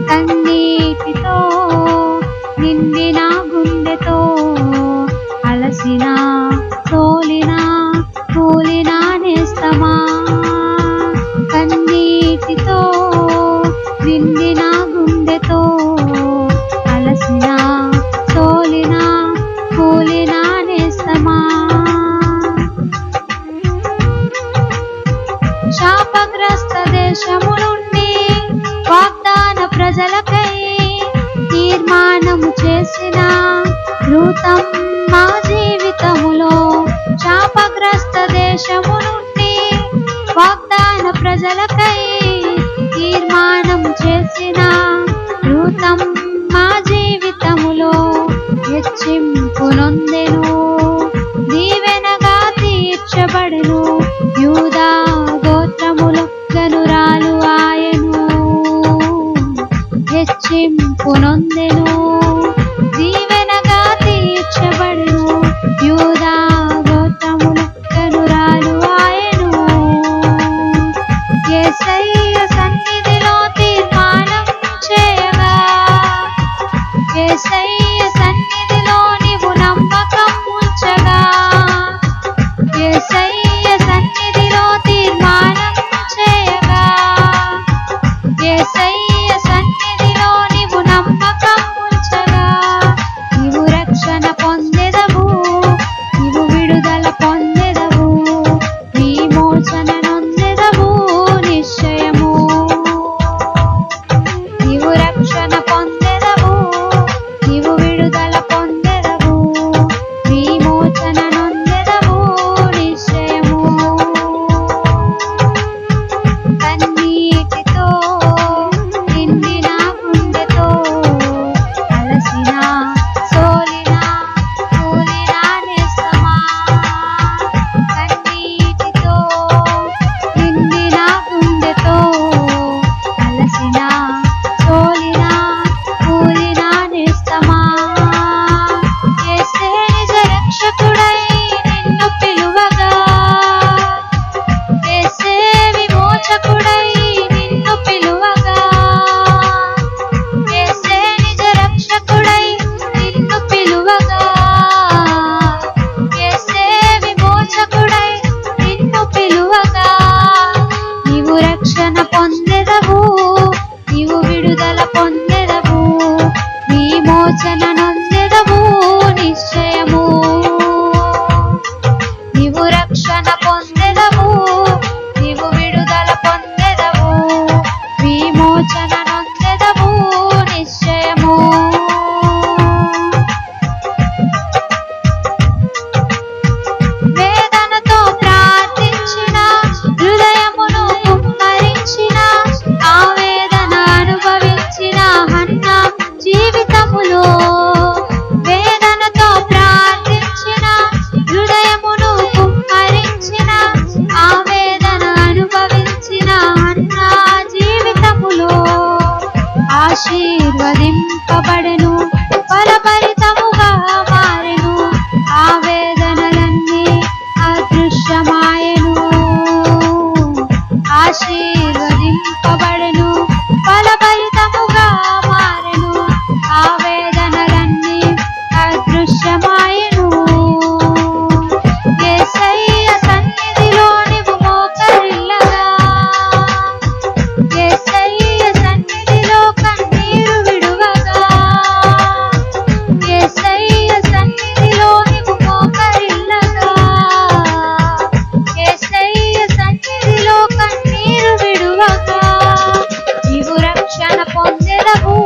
కన్నీటితో నిండిన గుండెతో అలసిన తోలిన కూలిన నేస్తమా కన్నీటితో నిండిన గుండెతో అలసిన తోలిన కూలిన నేస్తమా శాపగ్రస్త దేశము నుండి వాగ్దాన ప్రజలకై తీర్మానము చేసిన రూతం మా జీవితములో శాపగ్రస్త దేశము నుండి వాగ్దాన ప్రజలకై తీర్మానము చేసిన రూతం మా జీవితములో హెచ్చింపు నొందెను దీవెనగా తీర్చబడెను యూదా గోత్రములో గనురాలు ఆయను హెచ్చింపు నొందెను దీవెనగా తీర్చబడెను యూదా గోత్రములో గనురాలు ఆయను యేసయ్య సన్నిధిలో తీర్మానం చేయగా యేసయ్య సన్నిధిలో నీవు నమ్మకం ఉంచగా యేసయ్య సన్నిధిలో తీర్మానం చేయగా యేసయ్య సన్నిధిలో నీవు నమ్మకం ఉంచగా నీవు రక్షణ పొందెదవు నీవు విడుదల పొందెదవు విమోచన నొందెదవు నిశ్చయము నీవు రక్షణ పొందెదవు నీవు విడుదల పొందెదవు విమోచన నొందెదవు నిశ్చయము కన్నీటితో నిండిన గుండెతో అలసిన సోలిన కూలిన నేస్తమా కన్నీటితో నిండిన గుండెతో అలసిన సోలిన కూలిన నేస్తమా యేసే నిజ రక్షకుడై నిన్ను పిలువగా యేసే విమోచకుడై నిన్ను పిలువగా యేసే నిజ రక్షకుడై నిన్ను పిలువగా యేసే విమోచకుడై నిన్ను పిలువగా నీవు రక్షణ పొందెదవు నీవు విడుదల పొందెదవు విమోచన నొందెదవు నిశ్చయము నీవు రక్షణ పొందెదవు నీవు విడుదల పొందెదవు విమోచన నొందెదవు నిశ్చయము వేదనతో ప్రార్థించిన హృదయమును కుమ్మరించిన ఆవేదన అనుభవించిన హన్నా జీవితములో వేదనతో ప్రార్థించిన హృదయమును కుమ్మరించిన ఆవేదన అనుభవించిన హన్నా జీవితములో ఆశీర్వదింపబడెను ఫలభరితముగా మారెను ఆవేదనలన్నీ అదృశ్యమాయెను ఆశీర్వదింపబడెను ఫలభరితముగా మారెను ఆవేదనలన్నీ అదృశ్యమాయెను యేసయ్య సన్నిధిలో నీవు మోకరిల్లగా యేసయ్య సన్నిధిలో కన్నీరు విడువగా యేసయ్య సన్నిధిలో నీవు మోకరిల్లగా యేసయ్య సన్నిధిలో కన్నీరు విడువగా నీవు రక్షణ పొందెదవు